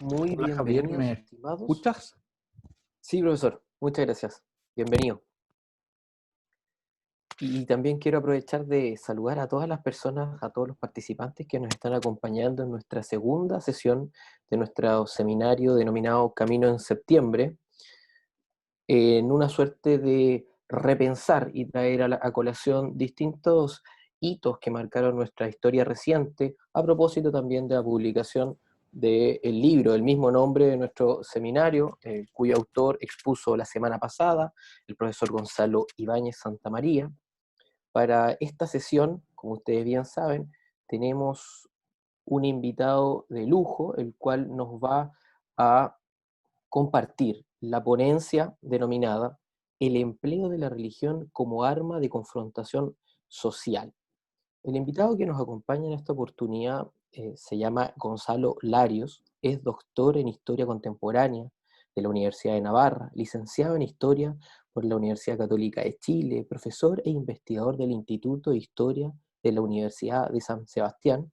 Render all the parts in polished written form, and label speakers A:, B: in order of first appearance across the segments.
A: Muy
B: Hola Javier,
A: bienvenidos,
B: ¿me
A: estimados.
B: escuchas?
A: Sí, profesor, muchas gracias. Bienvenido. Y también quiero aprovechar de saludar a todas las personas, a todos los participantes que nos están acompañando en nuestra segunda sesión de nuestro seminario denominado Camino en Septiembre, en una suerte de repensar y traer a colación distintos hitos que marcaron nuestra historia reciente, a propósito también de la publicación del libro del mismo nombre de nuestro seminario, cuyo autor expuso la semana pasada, el profesor Gonzalo Ibáñez Santamaría. Para esta sesión, como ustedes bien saben, tenemos un invitado de lujo, el cual nos va a compartir la ponencia denominada El empleo de la religión como arma de confrontación social. El invitado que nos acompaña en esta oportunidad se llama Gonzalo Larios, es doctor en Historia Contemporánea de la Universidad de Navarra, licenciado en Historia por la Universidad Católica de Chile, profesor e investigador del Instituto de Historia de la Universidad de San Sebastián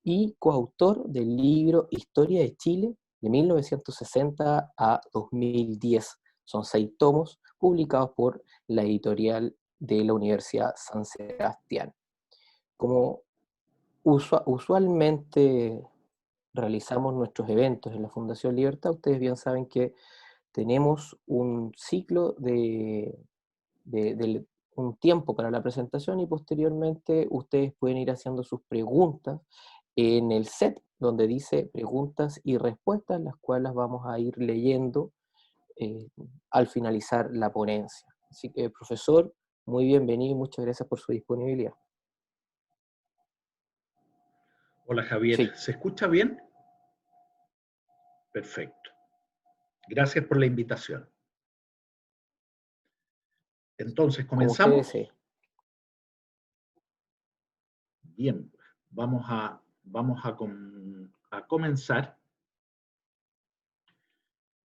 A: y coautor del libro Historia de Chile de 1960 a 2010. Son 6 tomos publicados por la editorial de la Universidad San Sebastián. Como usualmente realizamos nuestros eventos en la Fundación Libertad, ustedes bien saben que tenemos un ciclo de un tiempo para la presentación y posteriormente ustedes pueden ir haciendo sus preguntas en el set donde dice preguntas y respuestas, las cuales vamos a ir leyendo eh, al finalizar la ponencia. Así que, profesor, muy bienvenido y muchas gracias por su disponibilidad.
B: Hola Javier,
A: Sí,
B: ¿se escucha bien? Perfecto. Gracias por la invitación. Entonces,
A: como usted
B: ¿comenzamos?
A: desee.
B: Bien, vamos a comenzar.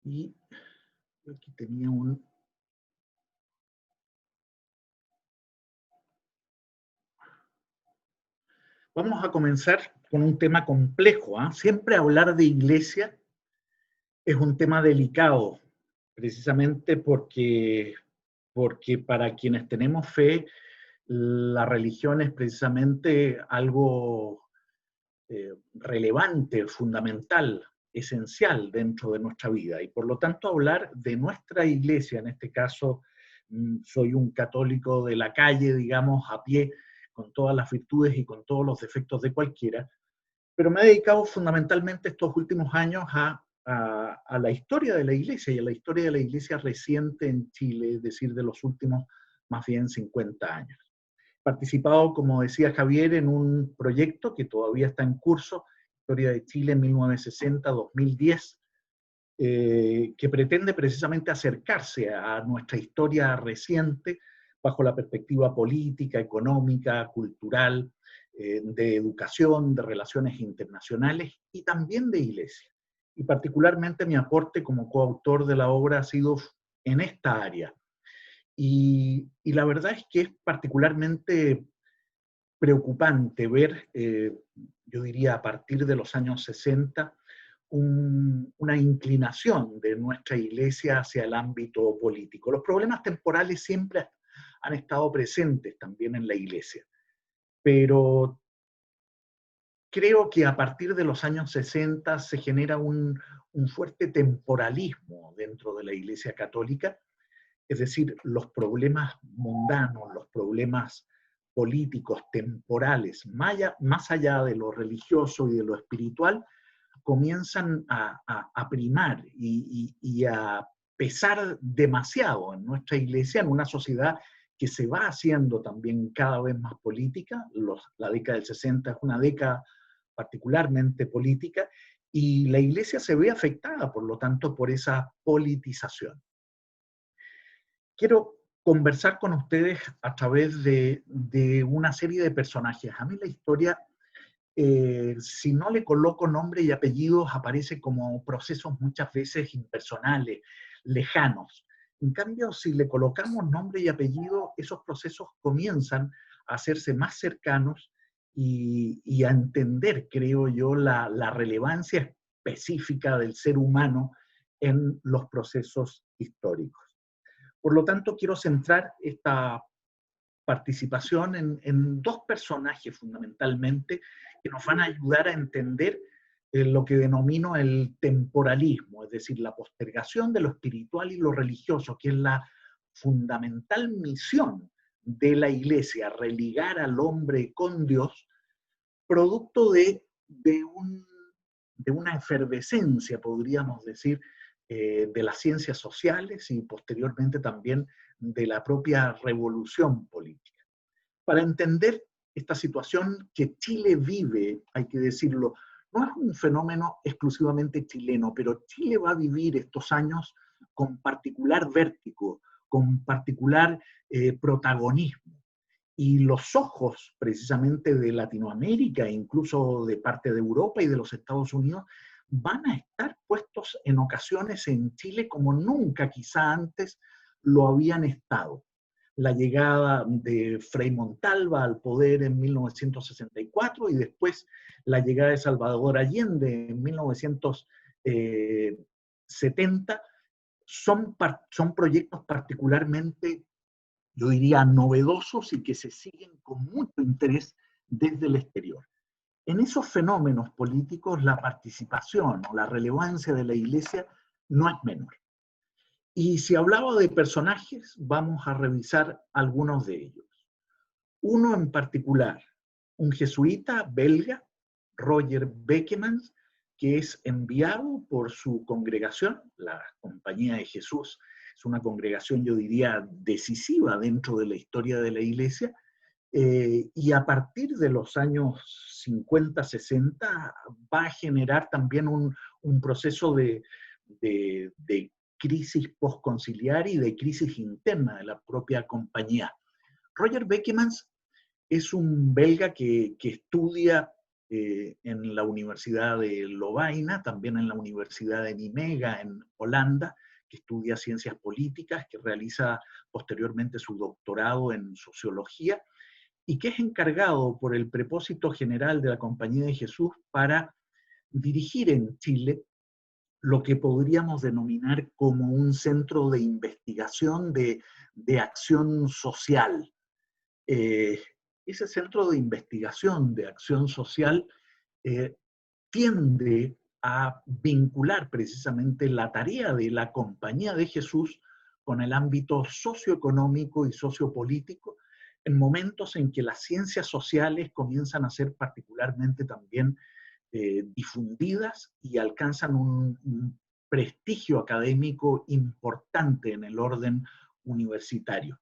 B: Y aquí tenía un... Vamos a comenzar con un tema complejo, ¿eh? Siempre hablar de iglesia es un tema delicado, precisamente porque para quienes tenemos fe, la religión es precisamente algo relevante, fundamental, esencial dentro de nuestra vida. Y por lo tanto hablar de nuestra iglesia, en este caso soy un católico de la calle, digamos, a pie, con todas las virtudes y con todos los defectos de cualquiera, pero me he dedicado fundamentalmente estos últimos años a la historia de la iglesia y a la historia de la iglesia reciente en Chile, es decir, de los últimos más bien 50 años. Participado, como decía Javier, en un proyecto que todavía está en curso, Historia de Chile 1960-2010, que pretende precisamente acercarse a nuestra historia reciente bajo la perspectiva política, económica, cultural, de educación, de relaciones internacionales y también de iglesia. Y particularmente mi aporte como coautor de la obra ha sido en esta área. Y la verdad es que es particularmente preocupante ver, yo diría a partir de los años 60, una inclinación de nuestra iglesia hacia el ámbito político. Los problemas temporales siempre han estado presentes también en la iglesia, pero creo que a partir de los años 60 se genera un fuerte temporalismo dentro de la iglesia católica, es decir, los problemas mundanos, los problemas políticos, temporales, más allá de lo religioso y de lo espiritual, comienzan a primar y a pesar demasiado en nuestra iglesia, en una sociedad que se va haciendo también cada vez más política. La década del 60 es una década particularmente política, y la iglesia se ve afectada, por lo tanto, por esa politización. Quiero conversar con ustedes a través de una serie de personajes. A mí la historia, si no le coloco nombre y apellidos, aparece como procesos muchas veces impersonales, lejanos. En cambio, si le colocamos nombre y apellido, esos procesos comienzan a hacerse más cercanos y a entender, creo yo, la relevancia específica del ser humano en los procesos históricos. Por lo tanto, quiero centrar esta participación en dos personajes fundamentalmente que nos van a ayudar a entender lo que denomino el temporalismo, es decir, la postergación de lo espiritual y lo religioso, que es la fundamental misión de la Iglesia, religar al hombre con Dios, producto de una efervescencia, podríamos decir, de las ciencias sociales y posteriormente también de la propia revolución política. Para entender esta situación que Chile vive, hay que decirlo, no es un fenómeno exclusivamente chileno, pero Chile va a vivir estos años con particular vértigo, con particular protagonismo. Y los ojos precisamente de Latinoamérica e incluso de parte de Europa y de los Estados Unidos van a estar puestos en ocasiones en Chile como nunca quizá antes lo habían estado. La llegada de Frei Montalva al poder en 1964 y después la llegada de Salvador Allende en 1970 son proyectos particularmente, yo diría, novedosos y que se siguen con mucho interés desde el exterior. En esos fenómenos políticos la participación o la relevancia de la Iglesia no es menor. Y si hablaba de personajes, vamos a revisar algunos de ellos. Uno en particular, un jesuita belga, Roger Beckemans, que es enviado por su congregación, la Compañía de Jesús. Es una congregación, yo diría, decisiva dentro de la historia de la Iglesia, y a partir de los años 50, 60 va a generar también un proceso de crisis postconciliar y de crisis interna de la propia compañía. Roger Beckemans es un belga que estudia en la Universidad de Lovaina, también en la Universidad de Nimega, en Holanda, que estudia ciencias políticas, que realiza posteriormente su doctorado en sociología, y que es encargado por el Prepósito General de la Compañía de Jesús para dirigir en Chile lo que podríamos denominar como un centro de investigación de acción social. Ese centro de investigación de acción social eh, tiende a vincular precisamente la tarea de la Compañía de Jesús con el ámbito socioeconómico y sociopolítico, en momentos en que las ciencias sociales comienzan a ser particularmente también difundidas y alcanzan un prestigio académico importante en el orden universitario.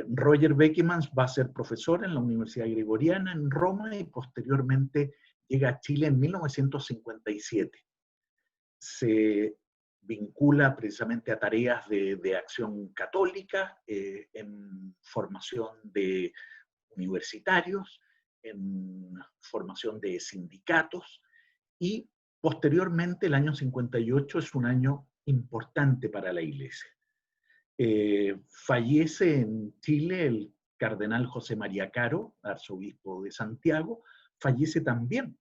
B: Roger Beckemans va a ser profesor en la Universidad Gregoriana en Roma y posteriormente llega a Chile en 1957. Se vincula precisamente a tareas de acción católica, en formación de universitarios, en formación de sindicatos, y posteriormente el año 58 es un año importante para la Iglesia. Fallece en Chile el cardenal José María Caro, arzobispo de Santiago. Fallece también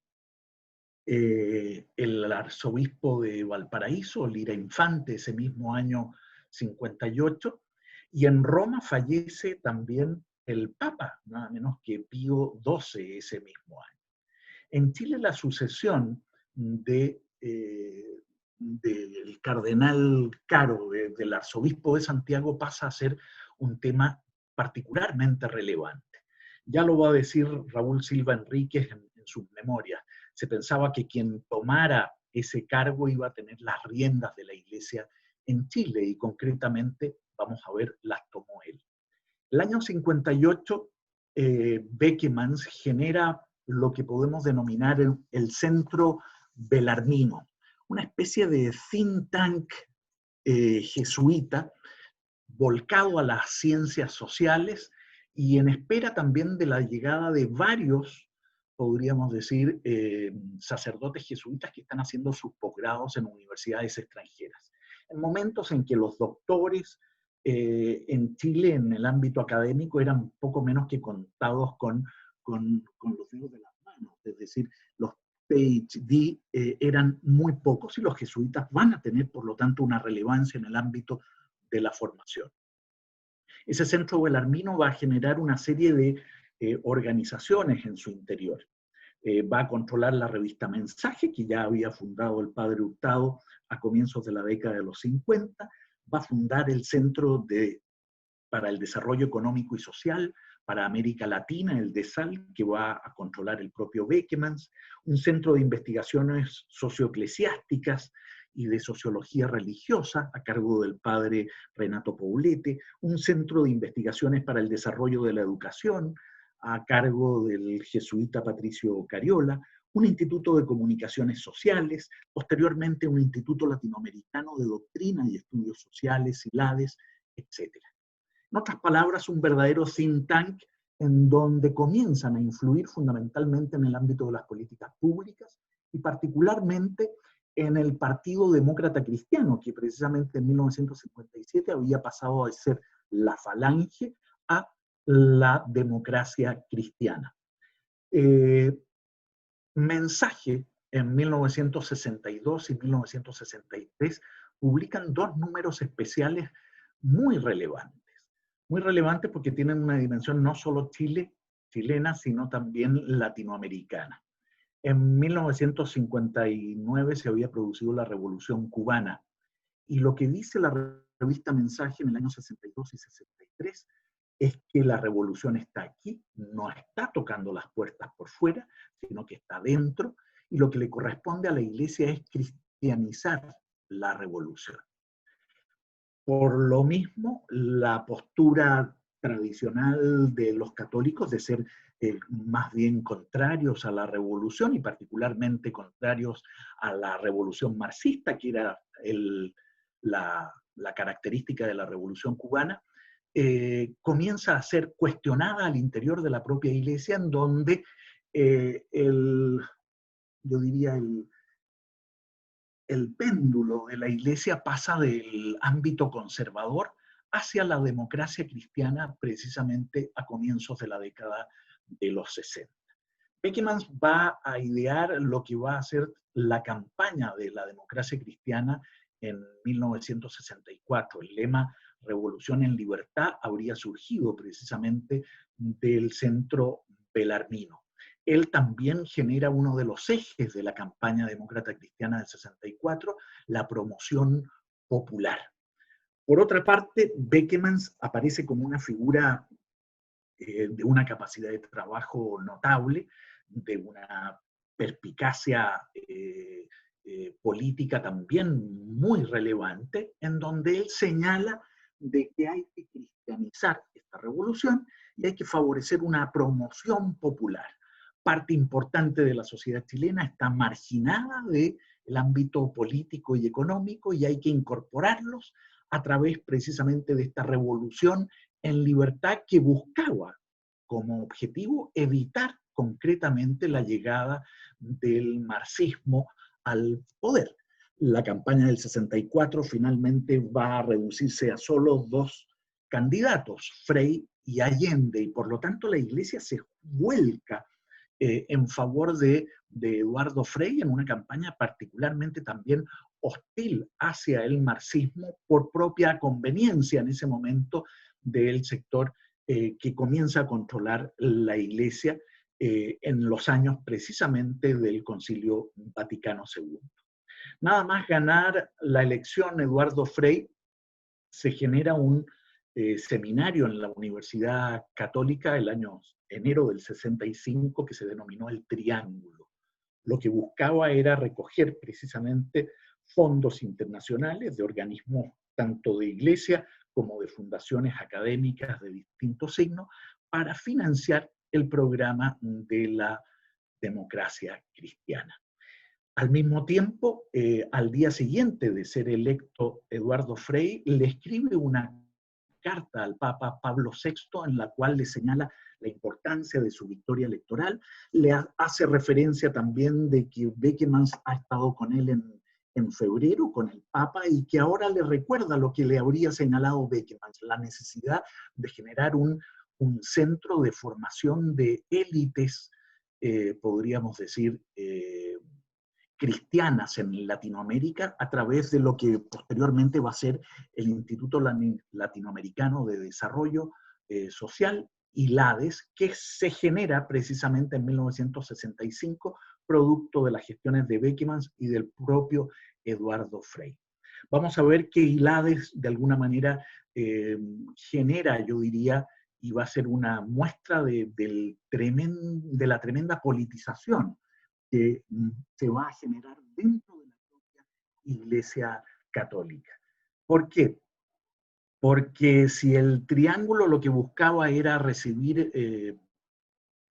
B: el arzobispo de Valparaíso, Lira Infante, ese mismo año 58, y en Roma fallece también el Papa, nada menos que Pío XII, ese mismo año. En Chile la sucesión del cardenal Caro, del arzobispo de Santiago, pasa a ser un tema particularmente relevante. Ya lo va a decir Raúl Silva Enríquez en sus memorias. Se pensaba que quien tomara ese cargo iba a tener las riendas de la Iglesia en Chile, y concretamente, vamos a ver, las tomó él. El año 58, Beckemans genera lo que podemos denominar el Centro Belarmino, una especie de think tank jesuita volcado a las ciencias sociales y en espera también de la llegada de varios, podríamos decir, sacerdotes jesuitas que están haciendo sus posgrados en universidades extranjeras. En momentos en que los doctores en Chile, en el ámbito académico, eran poco menos que contados con los dedos de las manos, es decir, los PhD eran muy pocos y los jesuitas van a tener, por lo tanto, una relevancia en el ámbito de la formación. Ese centro belarmino va a generar una serie de organizaciones en su interior. Va a controlar la revista Mensaje, que ya había fundado el padre Hurtado a comienzos de la década de los 50, va a fundar el Centro para el Desarrollo Económico y Social para América Latina, el DESAL, que va a controlar el propio Beckemans, un centro de investigaciones socioeclesiásticas y de sociología religiosa a cargo del padre Renato Poblete, un centro de investigaciones para el desarrollo de la educación a cargo del jesuita Patricio Cariola, un instituto de comunicaciones sociales, posteriormente un instituto latinoamericano de doctrina y estudios sociales, ILADES, etc. En otras palabras, un verdadero think tank en donde comienzan a influir fundamentalmente en el ámbito de las políticas públicas y particularmente en el Partido Demócrata Cristiano, que precisamente en 1957 había pasado a ser la Falange a la Democracia Cristiana. Mensaje en 1962 y 1963 publican dos números especiales muy relevantes. Muy relevantes porque tienen una dimensión no solo chilena, sino también latinoamericana. En 1959 se había producido la Revolución Cubana y lo que dice la revista Mensaje en el año 62 y 63 es que la revolución está aquí, no está tocando las puertas por fuera, sino que está dentro, y lo que le corresponde a la Iglesia es cristianizar la revolución. Por lo mismo, la postura tradicional de los católicos de ser más bien contrarios a la revolución y particularmente contrarios a la revolución marxista, que era la característica de la revolución cubana, comienza a ser cuestionada al interior de la propia Iglesia, en donde yo diría el péndulo de la Iglesia pasa del ámbito conservador hacia la democracia cristiana precisamente a comienzos de la década de los 60. Beckman va a idear lo que va a ser la campaña de la democracia cristiana en 1964. El lema Revolución en Libertad habría surgido precisamente del centro belarmino. Él también genera uno de los ejes de la campaña demócrata cristiana del 64, la promoción popular. Por otra parte, Beckman aparece como una figura de una capacidad de trabajo notable, de una perspicacia política también muy relevante, en donde él señala de que hay que cristianizar esta revolución y hay que favorecer una promoción popular. Parte importante de la sociedad chilena está marginada del ámbito político y económico y hay que incorporarlos a través precisamente de esta revolución en libertad que buscaba como objetivo evitar concretamente la llegada del marxismo al poder. La campaña del 64 finalmente va a reducirse a solo dos candidatos, Frei y Allende, y por lo tanto la Iglesia se vuelca en favor de Eduardo Frei en una campaña particularmente también hostil hacia el marxismo por propia conveniencia en ese momento del sector que comienza a controlar la Iglesia en los años precisamente del Concilio Vaticano II. Nada más ganar la elección Eduardo Frei, se genera un seminario en la Universidad Católica el año enero del 65 que se denominó el Triángulo. Lo que buscaba era recoger precisamente fondos internacionales de organismos tanto de iglesia como de fundaciones académicas de distintos signos para financiar el programa de la democracia cristiana. Al mismo tiempo, al día siguiente de ser electo Eduardo Frei, le escribe una carta al Papa Pablo VI en la cual le señala la importancia de su victoria electoral, le hace referencia también de que Beckman ha estado con él en febrero, con el Papa, y que ahora le recuerda lo que le habría señalado Beckman, la necesidad de generar un centro de formación de élites podríamos decir, cristianas en Latinoamérica a través de lo que posteriormente va a ser el Instituto Latinoamericano de Desarrollo Social, ILADES, que se genera precisamente en 1965, producto de las gestiones de Beckemans y del propio Eduardo Frei. Vamos a ver que ILADES de alguna manera genera, yo diría, y va a ser una muestra de la tremenda politización que se va a generar dentro de la propia Iglesia Católica. ¿Por qué? Porque si el triángulo lo que buscaba era recibir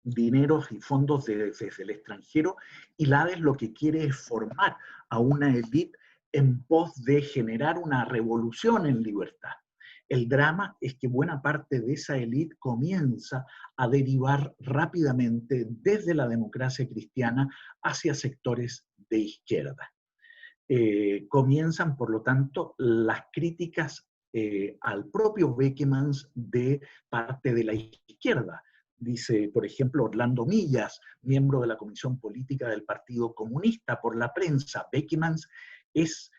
B: dineros y fondos desde el extranjero, ILADES lo que quiere es formar a una élite en pos de generar una revolución en libertad. El drama es que buena parte de esa élite comienza a derivar rápidamente desde la democracia cristiana hacia sectores de izquierda. Comienzan, por lo tanto, las críticas al propio Beckemans de parte de la izquierda. Dice, por ejemplo, Orlando Millas, miembro de la Comisión Política del Partido Comunista, por la prensa, Beckemans es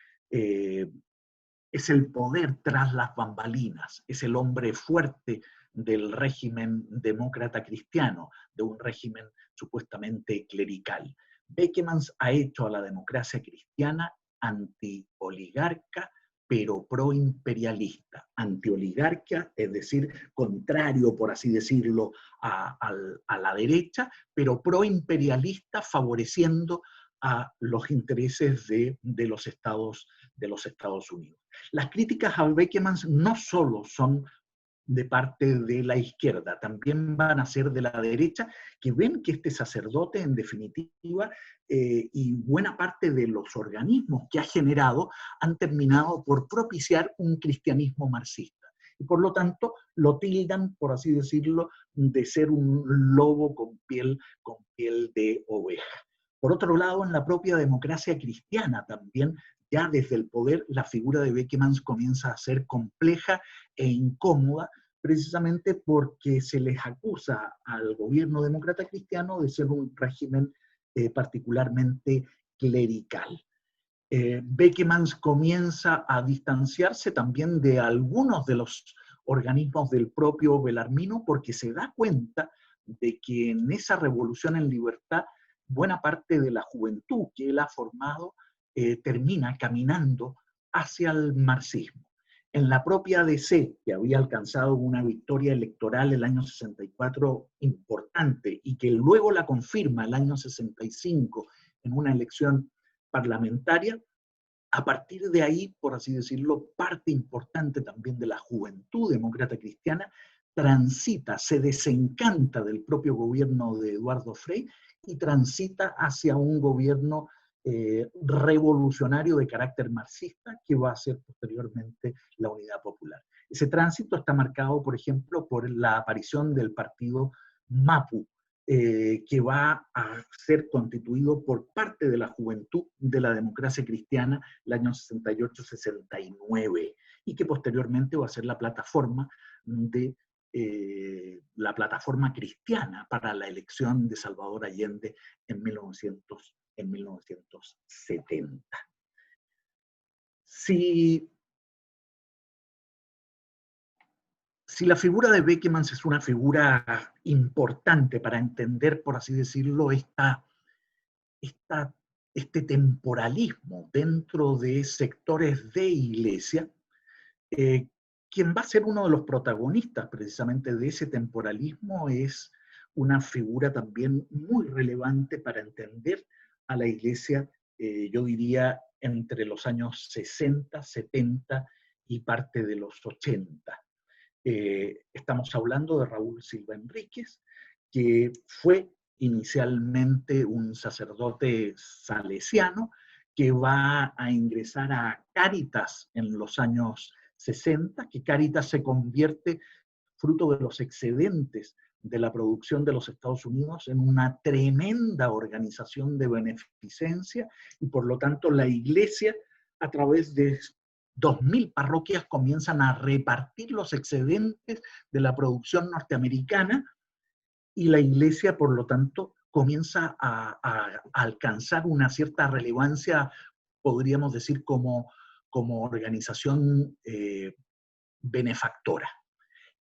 B: el poder tras las bambalinas, es el hombre fuerte del régimen demócrata cristiano, de un régimen supuestamente clerical. Beckemans ha hecho a la democracia cristiana anti-oligarca, pero pro-imperialista. Anti-oligarca, es decir, contrario, por así decirlo, a la derecha, pero pro-imperialista, favoreciendo a los intereses de los Estados Unidos. Las críticas a Beckemans no solo son de parte de la izquierda, también van a ser de la derecha, que ven que este sacerdote, en definitiva, y buena parte de los organismos que ha generado, han terminado por propiciar un cristianismo marxista. Y por lo tanto, lo tildan, por así decirlo, de ser un lobo con piel de oveja. Por otro lado, en la propia democracia cristiana también, ya desde el poder, la figura de Beckemans comienza a ser compleja e incómoda, precisamente porque se les acusa al gobierno demócrata cristiano de ser un régimen particularmente clerical. Beckemans comienza a distanciarse también de algunos de los organismos del propio Bellarmino porque se da cuenta de que en esa revolución en libertad buena parte de la juventud que él ha formado termina caminando hacia el marxismo. En la propia ADC, que había alcanzado una victoria electoral el año 64 importante y que luego la confirma el año 65 en una elección parlamentaria, a partir de ahí, por así decirlo, parte importante también de la juventud demócrata cristiana transita, se desencanta del propio gobierno de Eduardo Frei y transita hacia un gobierno revolucionario de carácter marxista que va a ser posteriormente la Unidad Popular. Ese tránsito está marcado, por ejemplo, por la aparición del partido MAPU, que va a ser constituido por parte de la juventud de la democracia cristiana el año 68-69 y que posteriormente va a ser la plataforma la plataforma cristiana para la elección de Salvador Allende en 1970. Si la figura de Beckemans es una figura importante para entender, por así decirlo, este temporalismo dentro de sectores de iglesia, quien va a ser uno de los protagonistas precisamente de ese temporalismo es una figura también muy relevante para entender a la iglesia, yo diría, entre los años 60, 70 y parte de los 80. Estamos hablando de Raúl Silva Enríquez, que fue inicialmente un sacerdote salesiano que va a ingresar a Cáritas en los años 60, que Cáritas se convierte, fruto de los excedentes de la producción de los Estados Unidos, en una tremenda organización de beneficencia y por lo tanto la iglesia, a través de 2.000 parroquias, comienzan a repartir los excedentes de la producción norteamericana y la iglesia, por lo tanto, comienza a alcanzar una cierta relevancia, podríamos decir, como organización benefactora.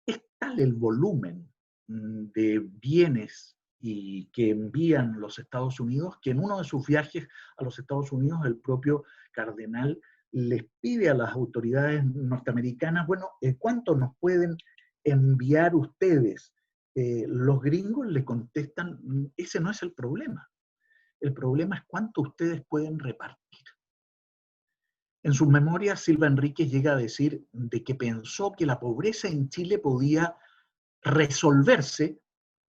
B: Es tal el volumen de bienes y que envían los Estados Unidos, que en uno de sus viajes a los Estados Unidos el propio cardenal les pide a las autoridades norteamericanas, bueno, ¿cuánto nos pueden enviar ustedes? Los gringos le contestan, ese no es el problema es cuánto ustedes pueden repartir. En sus memorias, Silva Enríquez llega a decir de que pensó que la pobreza en Chile podía resolverse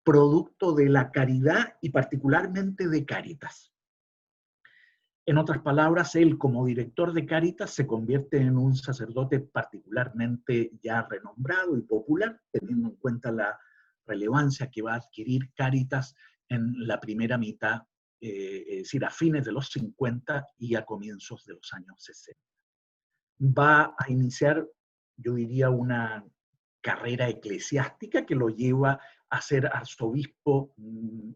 B: producto de la caridad y particularmente de Cáritas. En otras palabras, él como director de Cáritas se convierte en un sacerdote particularmente ya renombrado y popular, teniendo en cuenta la relevancia que va a adquirir Cáritas en la primera mitad, es decir, a fines de los 50 y a comienzos de los años 60. Va a iniciar, yo diría, una carrera eclesiástica que lo lleva a ser arzobispo,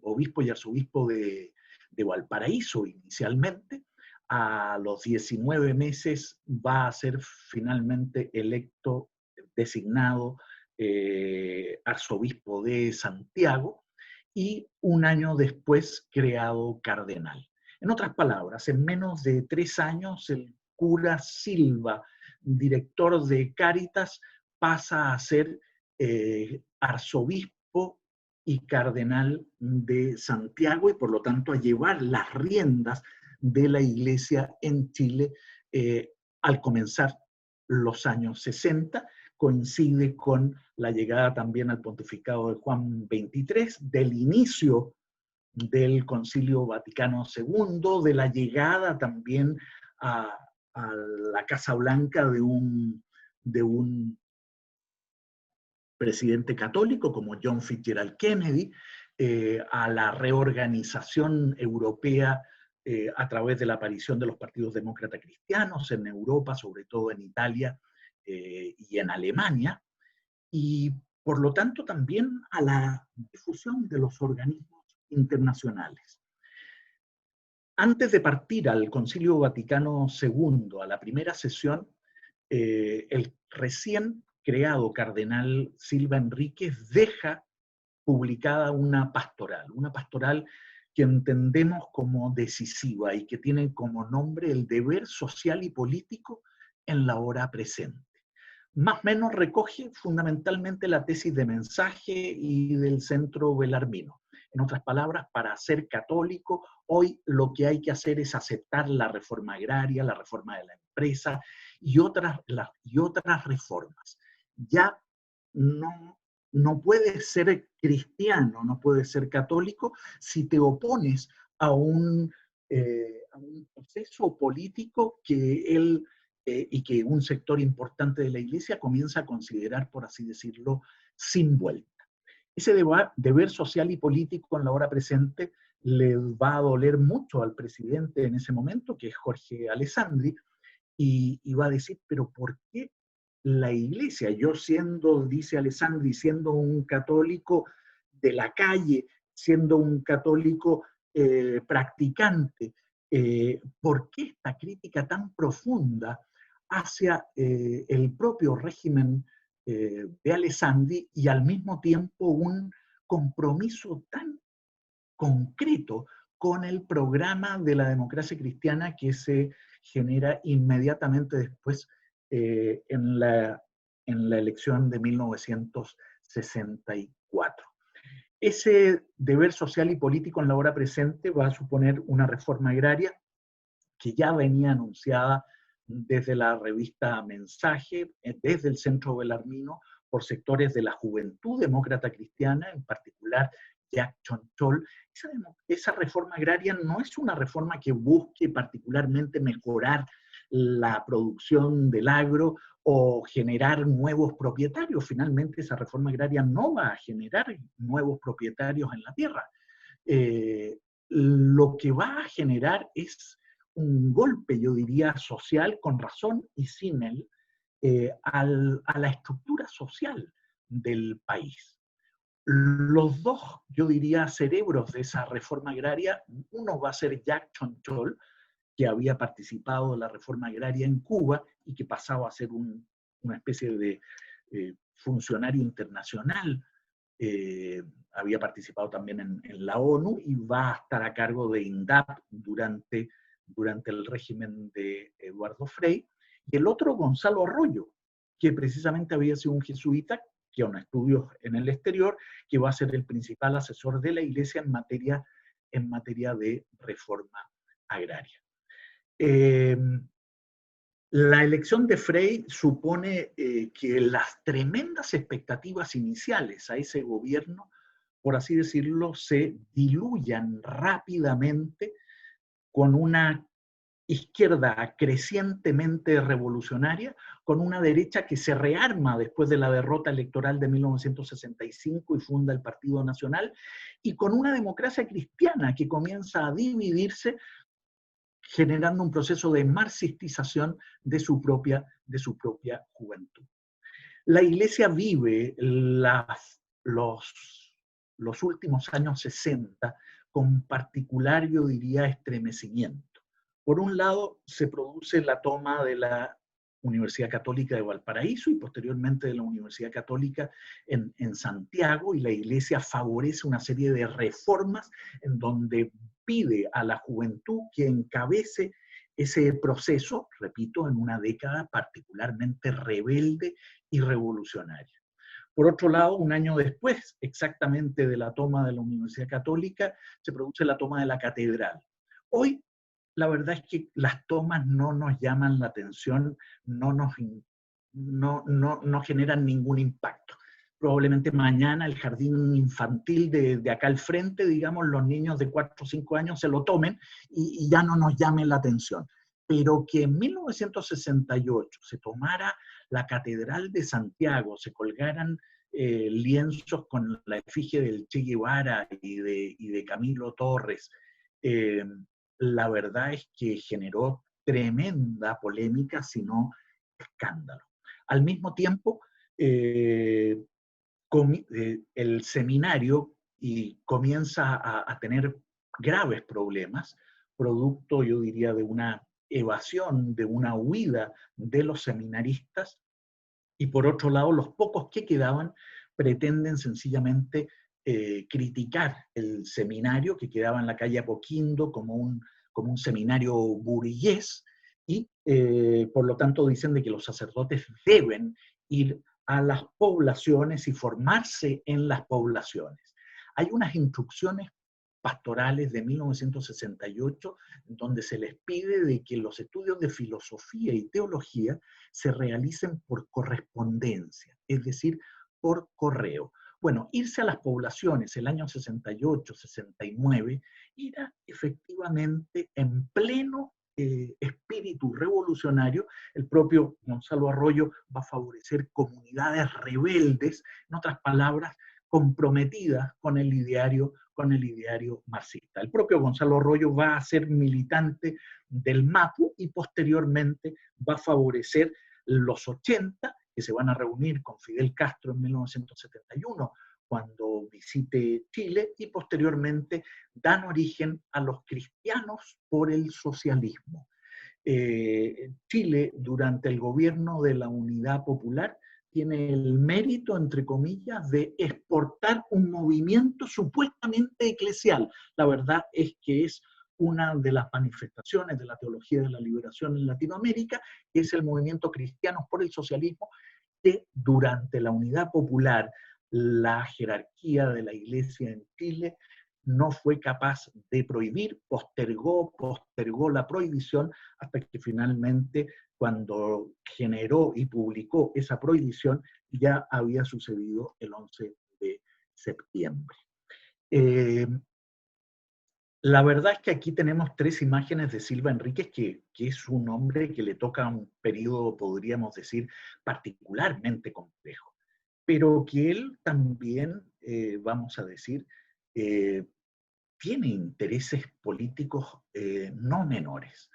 B: obispo y arzobispo de Valparaíso inicialmente. A los 19 meses va a ser finalmente electo, designado arzobispo de Santiago y un año después creado cardenal. En otras palabras, en menos de 3 años el cura Silva, director de Cáritas, pasa a ser arzobispo y cardenal de Santiago y por lo tanto a llevar las riendas de la iglesia en Chile al comenzar los años 60. Coincide con la llegada también al pontificado de Juan XXIII, del inicio del Concilio Vaticano II, de la llegada también a la Casa Blanca de un presidente católico como John Fitzgerald Kennedy, a la reorganización europea a través de la aparición de los partidos demócratas cristianos en Europa, sobre todo en Italia y en Alemania, y por lo tanto también a la difusión de los organismos internacionales. Antes de partir al Concilio Vaticano II, a la primera sesión, el recién creado cardenal Silva Enríquez deja publicada una pastoral que entendemos como decisiva y que tiene como nombre el deber social y político en la hora presente. Más o menos recoge fundamentalmente la tesis de mensaje y del centro belarmino. En otras palabras, para ser católico, hoy lo que hay que hacer es aceptar la reforma agraria, la reforma de la empresa y otras reformas. Ya no puedes ser cristiano, no puedes ser católico si te opones a un proceso político que él y que un sector importante de la iglesia comienza a considerar, por así decirlo, sin vuelta. Ese deber social y político en la hora presente le va a doler mucho al presidente en ese momento, que es Jorge Alessandri, y va a decir, pero ¿por qué la iglesia? Yo siendo, dice Alessandri, siendo un católico de la calle, siendo un católico practicante, ¿por qué esta crítica tan profunda hacia el propio régimen de Alessandri y al mismo tiempo un compromiso tan concreto con el programa de la democracia cristiana que se genera inmediatamente después en la elección de 1964? Ese deber social y político en la hora presente va a suponer una reforma agraria que ya venía anunciada desde la revista Mensaje, desde el Centro Belarmino, por sectores de la Juventud Demócrata Cristiana, en particular Jack Chonchol. Esa reforma agraria no es una reforma que busque particularmente mejorar la producción del agro o generar nuevos propietarios. Finalmente, esa reforma agraria no va a generar nuevos propietarios en la tierra. Lo que va a generar es un golpe, yo diría, social, con razón y sin él, a la estructura social del país. Los dos, yo diría, cerebros de esa reforma agraria, uno va a ser Jack Chonchol, que había participado de la reforma agraria en Cuba y que pasaba a ser una especie de funcionario internacional. Había participado también en la ONU y va a estar a cargo de INDAP durante el régimen de Eduardo Frei. Y el otro, Gonzalo Arroyo, que precisamente había sido un jesuita que aún estudios en el exterior, que va a ser el principal asesor de la Iglesia en materia de reforma agraria. La elección de Frei supone que las tremendas expectativas iniciales a ese gobierno, por así decirlo, se diluyan rápidamente con una izquierda crecientemente revolucionaria, con una derecha que se rearma después de la derrota electoral de 1965 y funda el Partido Nacional, y con una democracia cristiana que comienza a dividirse, generando un proceso de marxistización de su propia juventud. La Iglesia vive los últimos años 60 con particular, yo diría, estremecimiento. Por un lado, se produce la toma de la Universidad Católica de Valparaíso y posteriormente de la Universidad Católica en Santiago, y la Iglesia favorece una serie de reformas en donde pide a la juventud que encabece ese proceso, repito, en una década particularmente rebelde y revolucionaria. Por otro lado, un año después, exactamente de la toma de la Universidad Católica, se produce la toma de la catedral. Hoy, la verdad es que las tomas no nos llaman la atención, no generan ningún impacto. Probablemente mañana el jardín infantil de acá al frente, digamos, los niños de 4 o 5 años se lo tomen y ya no nos llamen la atención. Pero que en 1968 se tomara la Catedral de Santiago, se colgaran lienzos con la efigie del Che Guevara y de Camilo Torres, la verdad es que generó tremenda polémica, si no escándalo. Al mismo tiempo, el seminario comienza a tener graves problemas, producto, yo diría, de una evasión, de una huida de los seminaristas, y por otro lado, los pocos que quedaban pretenden sencillamente criticar el seminario que quedaba en la calle Apoquindo como un seminario burgués, y por lo tanto dicen de que los sacerdotes deben ir a las poblaciones y formarse en las poblaciones. Hay unas instrucciones pastorales de 1968, donde se les pide de que los estudios de filosofía y teología se realicen por correspondencia, es decir, por correo. Bueno, irse a las poblaciones el año 68, 69, era efectivamente en pleno espíritu revolucionario. El propio Gonzalo Arroyo va a favorecer comunidades rebeldes, en otras palabras, comprometidas con el ideario marxista. El propio Gonzalo Arroyo va a ser militante del MAPU y posteriormente va a favorecer los 80, que se van a reunir con Fidel Castro en 1971 cuando visite Chile, y posteriormente dan origen a los cristianos por el socialismo. Chile, durante el gobierno de la Unidad Popular, tiene el mérito, entre comillas, de exportar un movimiento supuestamente eclesial. La verdad es que es una de las manifestaciones de la teología de la liberación en Latinoamérica, que es el movimiento Cristianos por el Socialismo, que durante la Unidad Popular, la jerarquía de la Iglesia en Chile no fue capaz de prohibir, postergó la prohibición hasta que finalmente, cuando generó y publicó esa prohibición, ya había sucedido el 11 de septiembre. La verdad es que aquí tenemos 3 imágenes de Silva Enríquez, que es un hombre que le toca un periodo, podríamos decir, particularmente complejo, pero que él también, vamos a decir, tiene intereses políticos no menores.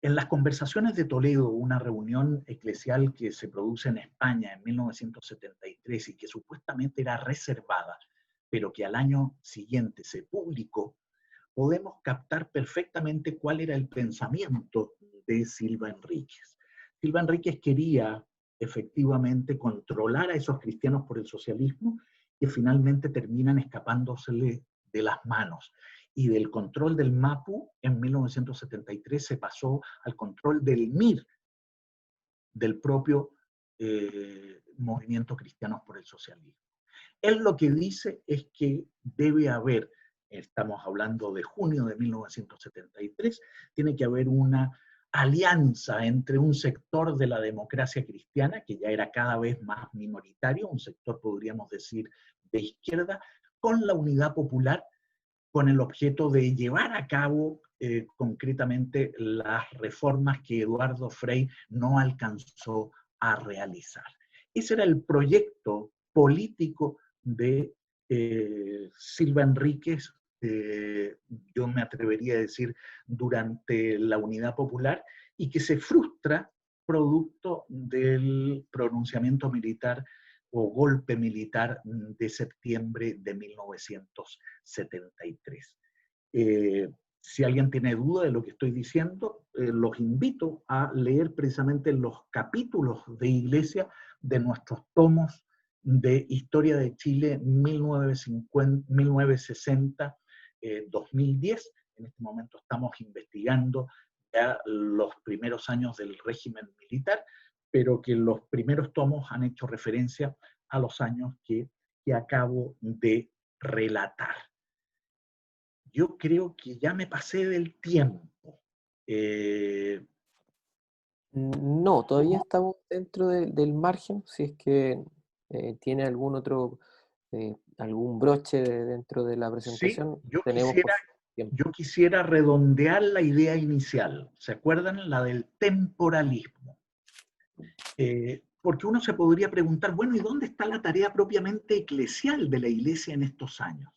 B: En las conversaciones de Toledo, una reunión eclesial que se produce en España en 1973 y que supuestamente era reservada, pero que al año siguiente se publicó, podemos captar perfectamente cuál era el pensamiento de Silva Enríquez. Silva Enríquez quería efectivamente controlar a esos cristianos por el socialismo que finalmente terminan escapándosele de las manos. Y del control del MAPU en 1973 se pasó al control del MIR, del propio Movimiento Cristianos por el Socialismo. Él lo que dice es que debe haber, estamos hablando de junio de 1973, tiene que haber una alianza entre un sector de la democracia cristiana, que ya era cada vez más minoritario, un sector podríamos decir de izquierda, con la Unidad Popular, con el objeto de llevar a cabo concretamente las reformas que Eduardo Frei no alcanzó a realizar. Ese era el proyecto político de Silva Enríquez, yo me atrevería a decir, durante la Unidad Popular, y que se frustra producto del pronunciamiento militar o golpe militar de septiembre de 1973. Si alguien tiene duda de lo que estoy diciendo, los invito a leer precisamente los capítulos de Iglesia de nuestros tomos de Historia de Chile 1960-2010. En este momento estamos investigando ya los primeros años del régimen militar, pero que los primeros tomos han hecho referencia a los años que acabo de relatar. Yo creo que ya me pasé del tiempo.
A: No, todavía estamos dentro del margen, si es que tiene algún otro, algún broche dentro de la
B: Sí,
A: presentación, tenemos por tiempo.
B: yo quisiera redondear la idea inicial. ¿Se acuerdan? La del temporalismo. Porque uno se podría preguntar, bueno, ¿y dónde está la tarea propiamente eclesial de la Iglesia en estos años?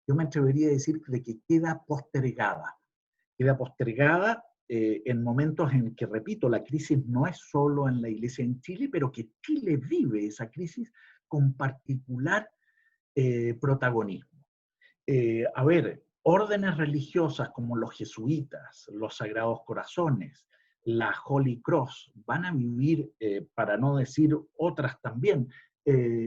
B: Yo me atrevería a decir de que queda postergada. Queda postergada en momentos en que, repito, la crisis no es solo en la Iglesia en Chile, pero que Chile vive esa crisis con particular protagonismo. A ver, órdenes religiosas como los jesuitas, los Sagrados Corazones, la Holy Cross, van a vivir, para no decir otras también,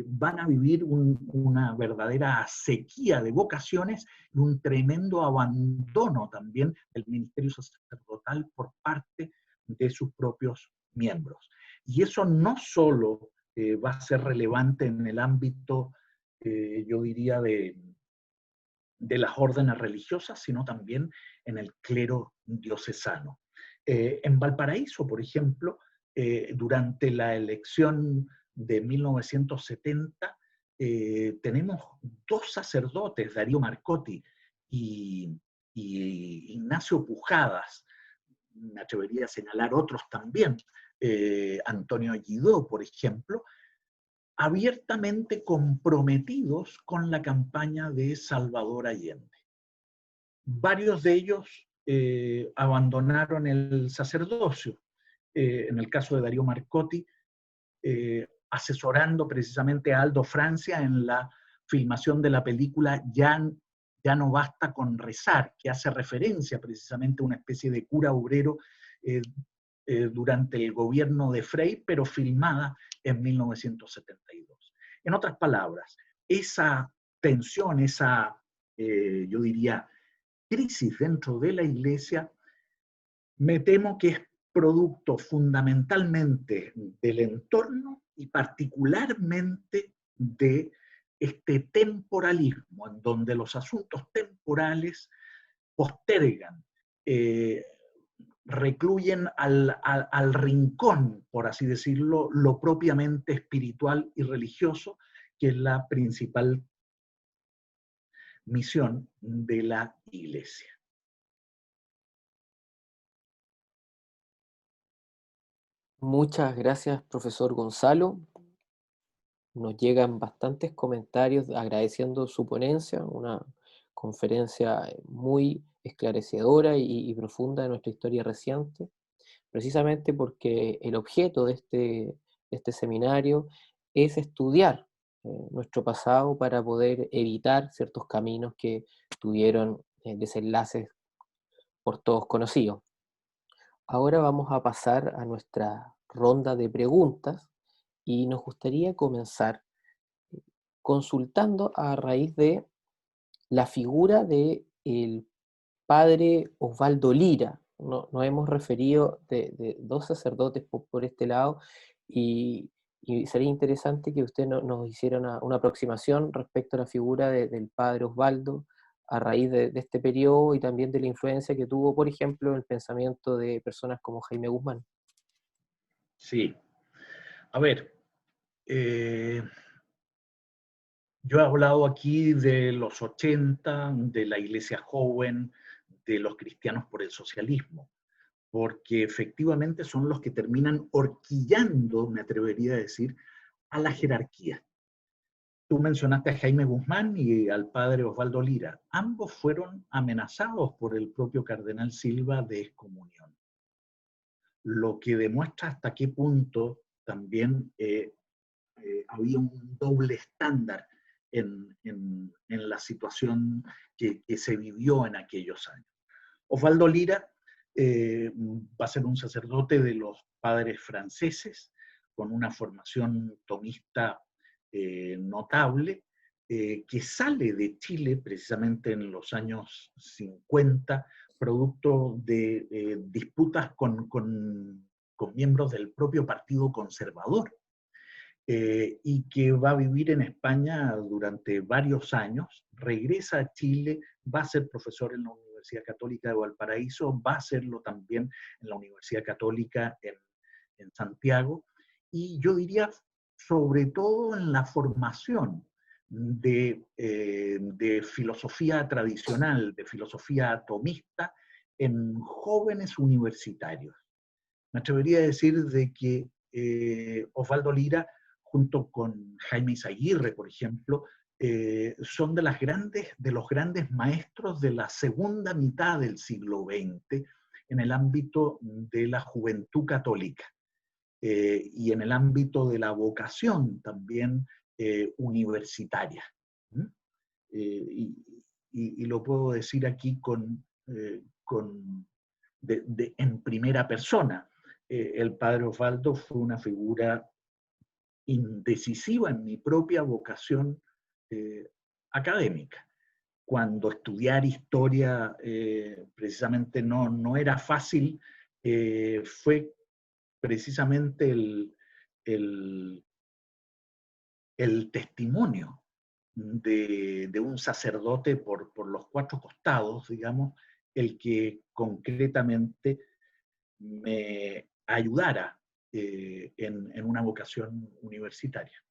B: van a vivir una verdadera sequía de vocaciones y un tremendo abandono también del ministerio sacerdotal por parte de sus propios miembros. Y eso no solo va a ser relevante en el ámbito, yo diría, de las órdenes religiosas, sino también en el clero diocesano. En Valparaíso, por ejemplo, durante la elección de 1970, tenemos dos sacerdotes, Darío Marcotti y Ignacio Pujadas, me atrevería a señalar otros también, Antonio Guidó, por ejemplo, abiertamente comprometidos con la campaña de Salvador Allende. Varios de ellos abandonaron el sacerdocio. En el caso de Darío Marcotti, asesorando precisamente a Aldo Francia en la filmación de la película Ya no basta con rezar, que hace referencia precisamente a una especie de cura obrero durante el gobierno de Frei, pero filmada en 1972. En otras palabras, esa tensión, esa, yo diría, crisis dentro de la Iglesia, me temo que es producto fundamentalmente del entorno y particularmente de este temporalismo, en donde los asuntos temporales postergan, recluyen al rincón, por así decirlo, lo propiamente espiritual y religioso, que es la principal misión de la Iglesia.
A: Muchas gracias, profesor Gonzalo. Nos llegan bastantes comentarios agradeciendo su ponencia, una conferencia muy esclarecedora y profunda de nuestra historia reciente. precisamente porque el objeto de este seminario es estudiar nuestro pasado para poder evitar ciertos caminos que tuvieron desenlaces por todos conocidos. Ahora vamos a pasar a nuestra ronda de preguntas y nos gustaría comenzar consultando a raíz de la figura de el padre Osvaldo Lira. Nos hemos referido de dos sacerdotes por este lado y sería interesante que usted nos hiciera una aproximación respecto a la figura del padre Osvaldo a raíz de este periodo y también de la influencia que tuvo, por ejemplo, en el pensamiento de personas como Jaime Guzmán.
B: Sí, a ver, eh, yo he hablado aquí de los 80, de la iglesia joven, de los cristianos por el socialismo, porque efectivamente son los que terminan horquillando, me atrevería a decir, a la jerarquía. Tú mencionaste a Jaime Guzmán y al padre Osvaldo Lira. Ambos fueron amenazados por el propio cardenal Silva de excomunión, lo que demuestra hasta qué punto también había un doble estándar en la situación que se vivió en aquellos años. Osvaldo Lira va a ser un sacerdote de los padres franceses, con una formación tomista notable, que sale de Chile precisamente en los años 50, producto de disputas con miembros del propio Partido Conservador, y que va a vivir en España durante varios años, regresa a Chile, va a ser profesor en la Universidad Católica de Valparaíso, va a serlo también en la Universidad Católica en Santiago, y yo diría sobre todo en la formación de filosofía tradicional, de filosofía atomista, en jóvenes universitarios. Me atrevería a decir de que Osvaldo Lira, junto con Jaime Izaguirre, por ejemplo, son de los grandes maestros de la segunda mitad del siglo XX en el ámbito de la juventud católica y en el ámbito de la vocación también universitaria. ¿Mm? Y lo puedo decir aquí en primera persona. El padre Osvaldo fue una figura indecisiva en mi propia vocación académica. Cuando estudiar historia precisamente no era fácil, fue precisamente el, el testimonio de un sacerdote por los cuatro costados, digamos, el que concretamente me ayudara en una vocación universitaria.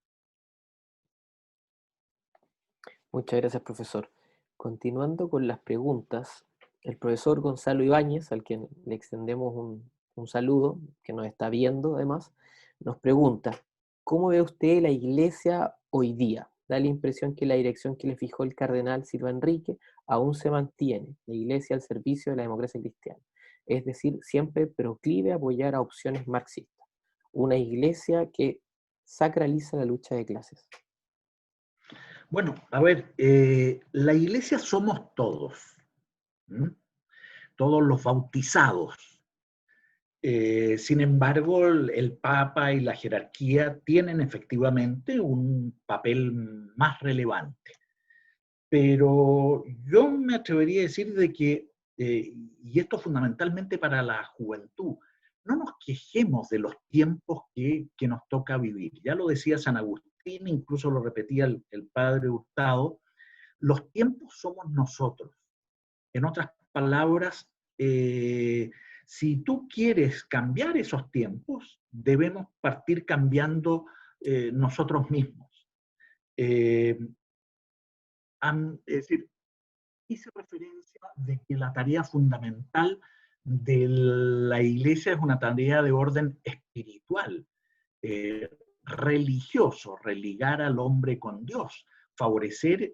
A: Muchas gracias, profesor. Continuando con las preguntas, el profesor Gonzalo Ibáñez, al quien le extendemos un saludo, que nos está viendo además, nos pregunta, ¿cómo ve usted la iglesia hoy día? Da la impresión que la dirección que le fijó el cardenal Silva Enrique aún se mantiene, la iglesia al servicio de la democracia cristiana, es decir, siempre proclive a apoyar a opciones marxistas, una iglesia que sacraliza la lucha de clases.
B: Bueno, a ver, la iglesia somos todos, ¿m? Todos los bautizados. Sin embargo, el Papa y la jerarquía tienen efectivamente un papel más relevante. Pero yo me atrevería a decir de que, y esto fundamentalmente para la juventud, no nos quejemos de los tiempos que nos toca vivir. Ya lo decía San Agustín, incluso lo repetía el padre Hurtado, los tiempos somos nosotros. En otras palabras, si tú quieres cambiar esos tiempos, debemos partir cambiando nosotros mismos. Eh, es decir, hice referencia de que la tarea fundamental de la iglesia es una tarea de orden espiritual, religioso, religar al hombre con Dios, favorecer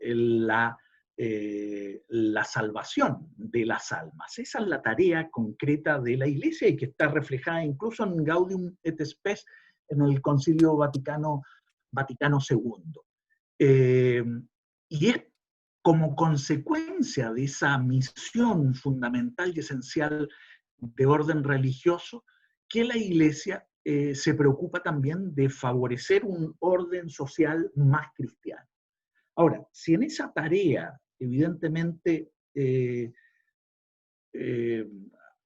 B: la salvación de las almas. Esa es la tarea concreta de la Iglesia y que está reflejada incluso en Gaudium et Spes, en el Concilio Vaticano II. Y es como consecuencia de esa misión fundamental y esencial de orden religioso que la Iglesia se preocupa también de favorecer un orden social más cristiano. Ahora, si en esa tarea, evidentemente,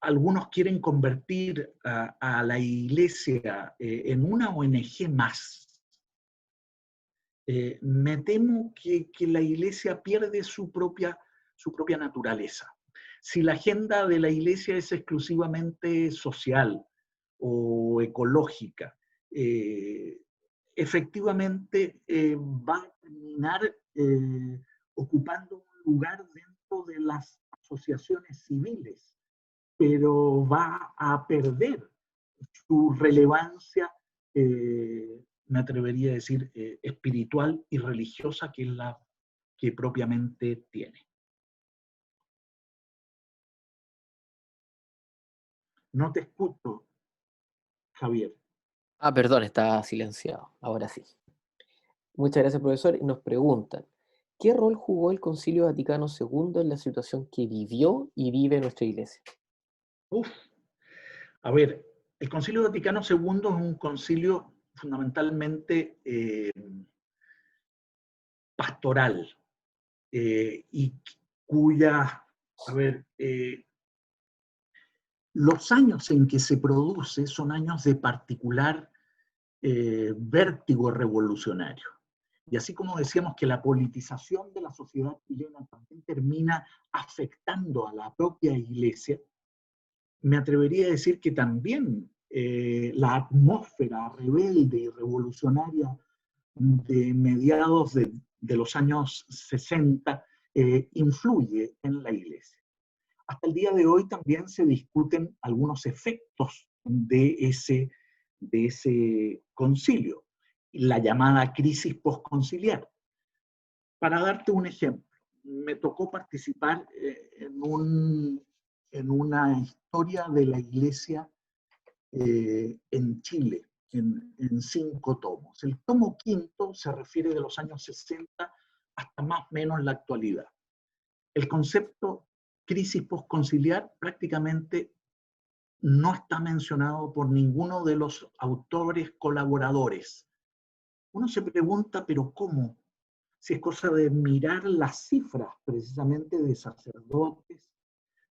B: algunos quieren convertir a la Iglesia en una ONG más, me temo que la Iglesia pierde su propia naturaleza. Si la agenda de la Iglesia es exclusivamente social o ecológica, efectivamente va a terminar ocupando un lugar dentro de las asociaciones civiles, pero va a perder su relevancia, me atrevería a decir, espiritual y religiosa, que es la que propiamente tiene. No te escucho, Javier.
A: Ah, perdón, estaba silenciado. Ahora sí. Muchas gracias, profesor. Y nos preguntan, ¿qué rol jugó el Concilio Vaticano II en la situación que vivió y vive nuestra Iglesia?
B: Uf. A ver, el Concilio Vaticano II es un concilio fundamentalmente pastoral, y cuya, a ver, los años en que se produce son años de particular vértigo revolucionario. Y así como decíamos que la politización de la sociedad chilena también termina afectando a la propia Iglesia, me atrevería a decir que también la atmósfera rebelde y revolucionaria de mediados de los años 60 influye en la Iglesia. Hasta el día de hoy también se discuten algunos efectos de ese concilio, la llamada crisis postconciliar. Para darte un ejemplo, me tocó participar en una historia de la Iglesia en Chile, en 5 tomos. El tomo quinto se refiere de los años 60 hasta más o menos la actualidad. El concepto crisis postconciliar prácticamente no está mencionado por ninguno de los autores colaboradores. Uno se pregunta, ¿pero cómo? Si es cosa de mirar las cifras precisamente de sacerdotes,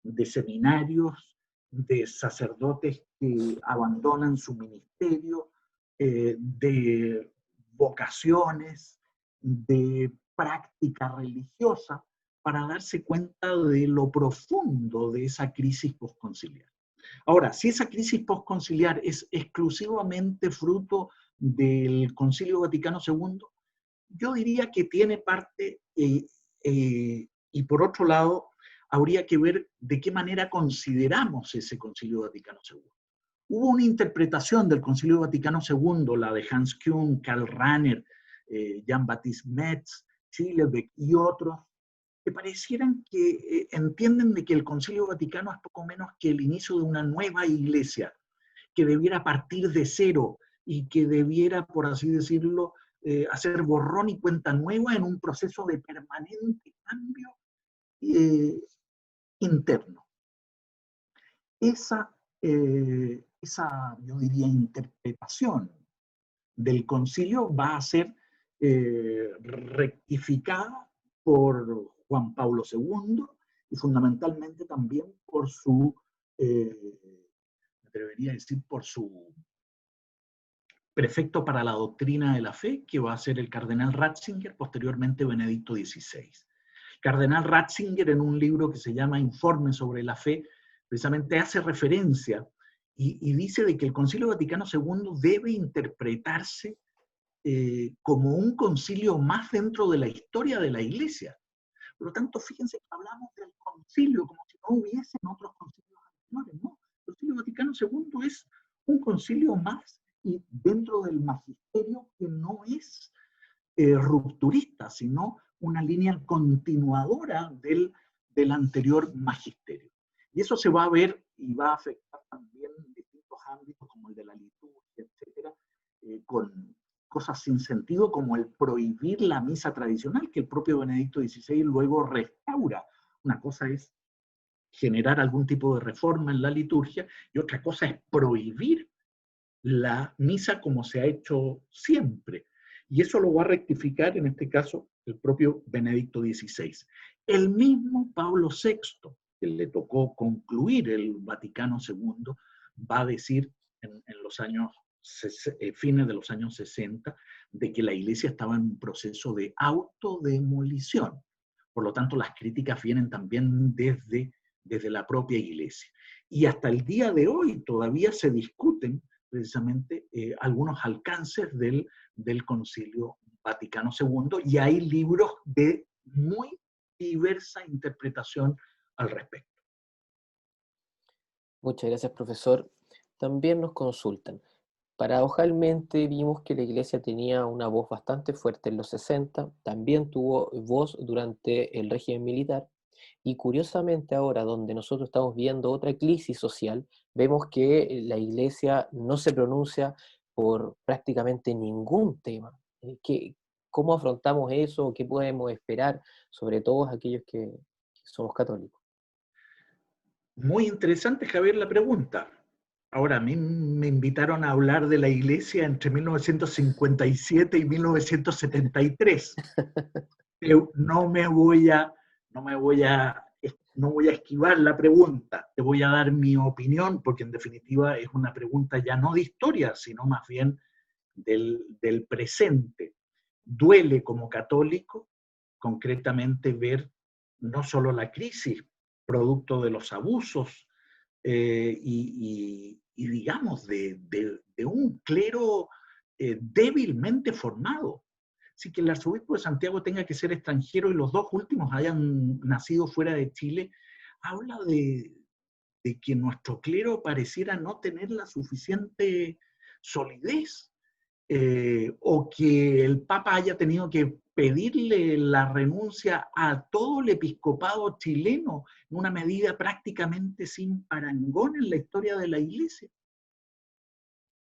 B: de seminarios, de sacerdotes que abandonan su ministerio, de vocaciones, de práctica religiosa, para darse cuenta de lo profundo de esa crisis postconciliar. Ahora, si esa crisis postconciliar es exclusivamente fruto del Concilio Vaticano II, yo diría que tiene parte, y por otro lado, habría que ver de qué manera consideramos ese Concilio Vaticano II. Hubo una interpretación del Concilio Vaticano II, la de Hans Küng, Karl Rahner, Jean-Baptiste Metz, Schillebeck y otros, que parecieran que entienden de que el Concilio Vaticano es poco menos que el inicio de una nueva iglesia, que debiera partir de cero y que debiera, por así decirlo, hacer borrón y cuenta nueva en un proceso de permanente cambio interno. Esa, yo diría, interpretación del concilio va a ser rectificada por Juan Pablo II y fundamentalmente también por su, me atrevería a decir, por su prefecto para la doctrina de la fe, que va a ser el cardenal Ratzinger, posteriormente Benedicto XVI. Cardenal Ratzinger, en un libro que se llama Informe sobre la fe, precisamente hace referencia y dice de que el Concilio Vaticano II debe interpretarse como un concilio más dentro de la historia de la Iglesia. Por lo tanto, fíjense que hablamos del concilio como si no hubiesen otros concilios anteriores, ¿no? El Concilio Vaticano II es un concilio más y dentro del magisterio que no es rupturista, sino una línea continuadora del anterior magisterio. Y eso se va a ver y va a afectar también distintos ámbitos como el de la liturgia, etcétera, con cosas sin sentido como el prohibir la misa tradicional que el propio Benedicto XVI luego restaura. Una cosa es generar algún tipo de reforma en la liturgia y otra cosa es prohibir la misa como se ha hecho siempre. Y eso lo va a rectificar, en este caso, el propio Benedicto XVI. El mismo Pablo VI, que le tocó concluir el Vaticano II, va a decir en los años, fines de los años 60, de que la Iglesia estaba en un proceso de autodemolición. Por lo tanto, las críticas vienen también desde la propia Iglesia. Y hasta el día de hoy todavía se discuten precisamente algunos alcances del Concilio Vaticano II, y hay libros de muy diversa interpretación al respecto.
A: Muchas gracias, profesor. También nos consultan. Paradojalmente vimos que la Iglesia tenía una voz bastante fuerte en los 60, también tuvo voz durante el régimen militar, y curiosamente ahora, donde nosotros estamos viendo otra crisis social, vemos que la Iglesia no se pronuncia por prácticamente ningún tema. ¿Cómo afrontamos eso? ¿Qué podemos esperar sobre todos aquellos que somos católicos?
B: Muy interesante, Javier, la pregunta. Ahora, a mí me invitaron a hablar de la Iglesia entre 1957 y 1973. No me voy a, no me voy a, no voy a esquivar la pregunta. Te voy a dar mi opinión, porque en definitiva es una pregunta ya no de historia, sino más bien del presente. Duele como católico, concretamente, ver no solo la crisis producto de los abusos y digamos, de un clero débilmente formado. Así que el arzobispo de Santiago tenga que ser extranjero y los dos últimos hayan nacido fuera de Chile, habla de que nuestro clero pareciera no tener la suficiente solidez, o que el Papa haya tenido que pedirle la renuncia a todo el episcopado chileno en una medida prácticamente sin parangón en la historia de la Iglesia,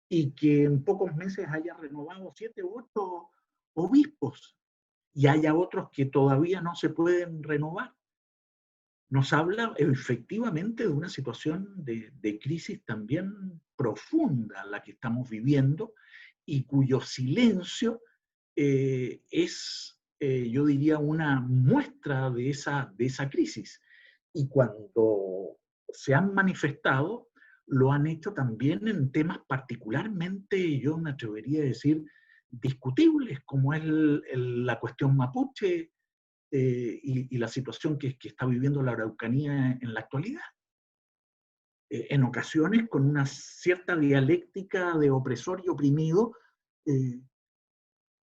B: y que en pocos meses haya renovado 7 u 8 obispos y haya otros que todavía no se pueden renovar. Nos habla efectivamente de una situación de crisis también profunda la que estamos viviendo y cuyo silencio yo diría, una muestra de esa crisis. Y cuando se han manifestado, lo han hecho también en temas particularmente, yo me atrevería a decir, discutibles, como es la cuestión mapuche, y la situación que está viviendo la Araucanía en la actualidad. En ocasiones con una cierta dialéctica de opresor y oprimido,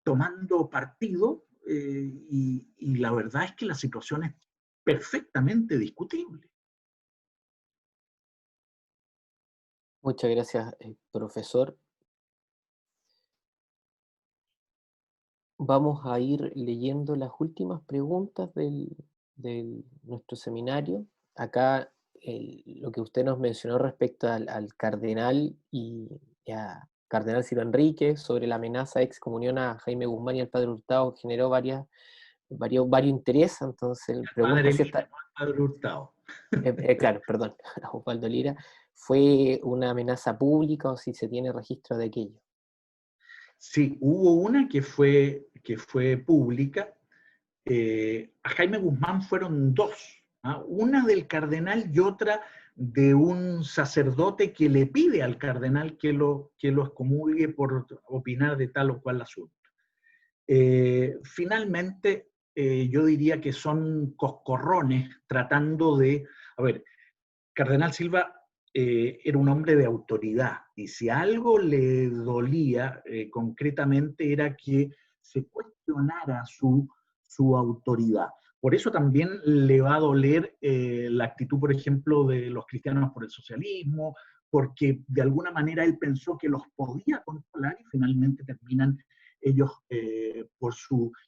B: tomando partido, y la verdad es que la situación es perfectamente discutible.
A: Muchas gracias, profesor. Vamos a ir leyendo las últimas preguntas de nuestro seminario. Acá lo que usted nos mencionó respecto al cardenal y a cardenal Silva Enríquez sobre la amenaza de excomunión a Jaime Guzmán y al padre Hurtado generó varios interés. Entonces, pregunta
B: Padre
A: si
B: Lira,
A: esta,
B: no al Padre Hurtado.
A: claro, perdón, Osvaldo Lira, fue una amenaza pública o si se tiene registro de aquello.
B: Sí, hubo una que fue pública. A Jaime Guzmán fueron dos, ¿ah? Una del cardenal y otra de un sacerdote que le pide al cardenal que lo excomulgue por opinar de tal o cual asunto. Finalmente, yo diría que son coscorrones tratando de... A ver, Cardenal Silva era un hombre de autoridad, y si algo le dolía concretamente era que se cuestionara su autoridad. Por eso también le va a doler la actitud, por ejemplo, de los cristianos por el socialismo, porque de alguna manera él pensó que los podía controlar y finalmente terminan ellos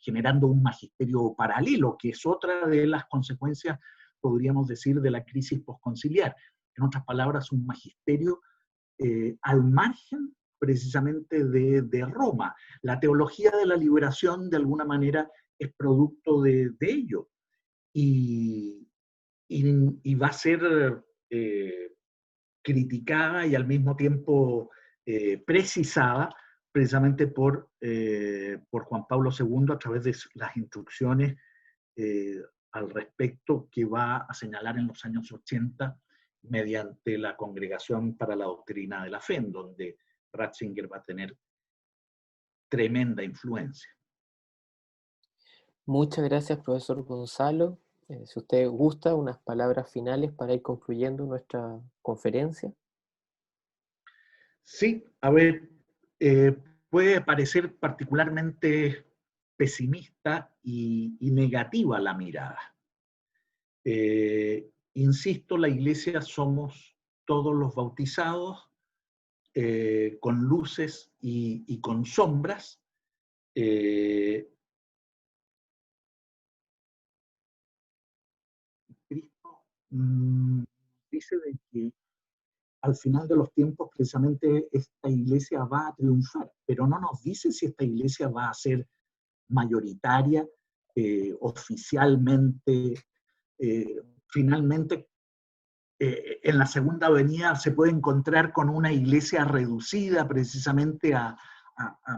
B: generando un magisterio paralelo, que es otra de las consecuencias, podríamos decir, de la crisis posconciliar. En otras palabras, un magisterio al margen precisamente de Roma. La teología de la liberación, de alguna manera, es producto de ello. Y va a ser criticada y al mismo tiempo precisada precisamente por Juan Pablo II a través de las instrucciones al respecto que va a señalar en los años 80 mediante la Congregación para la Doctrina de la Fe, en donde Ratzinger va a tener tremenda influencia.
A: Muchas gracias, profesor Gonzalo. Si usted gusta, unas palabras finales para ir concluyendo nuestra conferencia.
B: Sí, a ver, puede parecer particularmente pesimista y negativa la mirada. Insisto, la iglesia somos todos los bautizados, con luces y con sombras. Cristo dice de que al final de los tiempos precisamente esta iglesia va a triunfar, pero no nos dice si esta iglesia va a ser mayoritaria, oficialmente, finalmente en la segunda venida se puede encontrar con una iglesia reducida precisamente a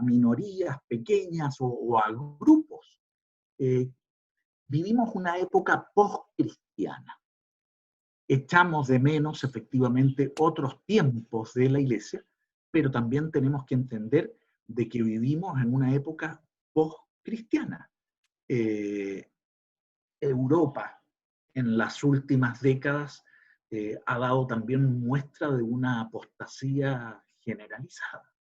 B: minorías pequeñas o a grupos. Vivimos una época post-cristiana. Echamos de menos efectivamente otros tiempos de la iglesia, pero también tenemos que entender de que vivimos en una época post-cristiana. Europa en las últimas décadas ha dado también muestra de una apostasía generalizada,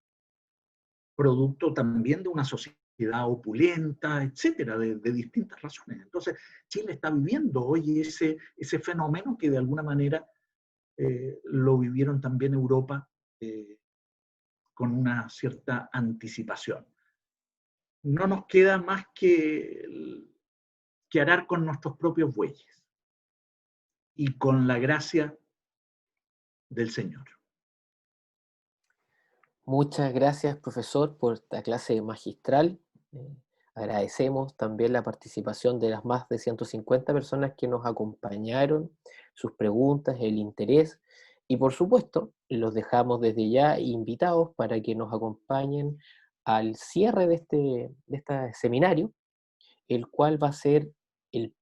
B: producto también de una sociedad opulenta, etcétera, de distintas razones. Entonces, Chile está viviendo hoy ese fenómeno que de alguna manera lo vivieron también Europa con una cierta anticipación. No nos queda más que arar con nuestros propios bueyes y con la gracia del Señor.
A: Muchas gracias, profesor, por esta clase magistral. Agradecemos también la participación de las más de 150 personas que nos acompañaron, sus preguntas, el interés, y por supuesto, los dejamos desde ya invitados para que nos acompañen al cierre de este seminario, el cual va a ser el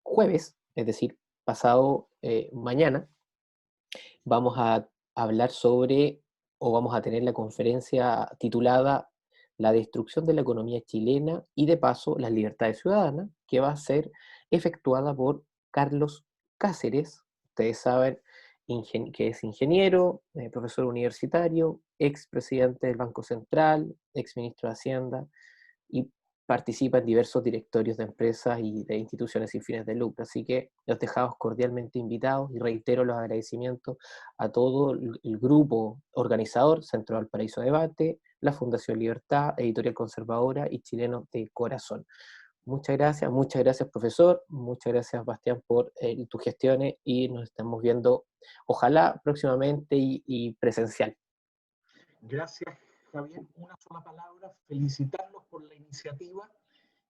A: jueves, es decir, pasado mañana. Vamos a hablar sobre, o vamos a tener la conferencia titulada La destrucción de la economía chilena y de paso las libertades ciudadanas, que va a ser efectuada por Carlos Cáceres. Ustedes saben que es ingeniero, profesor universitario, ex presidente del Banco Central, ex ministro de Hacienda y participa en diversos directorios de empresas y de instituciones sin fines de lucro. Así que los dejamos cordialmente invitados y reitero los agradecimientos a todo el grupo organizador, Centro Valparaíso Debate, la Fundación Libertad, Editorial Conservadora y Chilenos de Corazón. Muchas gracias profesor, muchas gracias Bastián por tus gestiones y nos estamos viendo ojalá próximamente y presencial.
B: Gracias, Javier. Una sola palabra, felicitarlos por la iniciativa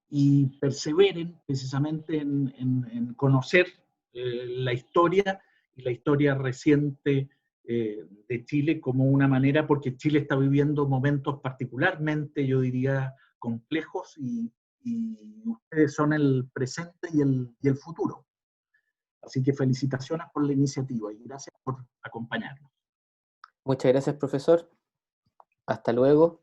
B: y perseveren precisamente en conocer la historia y la historia reciente de Chile como una manera, porque Chile está viviendo momentos particularmente, yo diría, complejos y ustedes son el presente y el futuro. Así que felicitaciones por la iniciativa y gracias por acompañarnos.
A: Muchas gracias profesor. Hasta luego.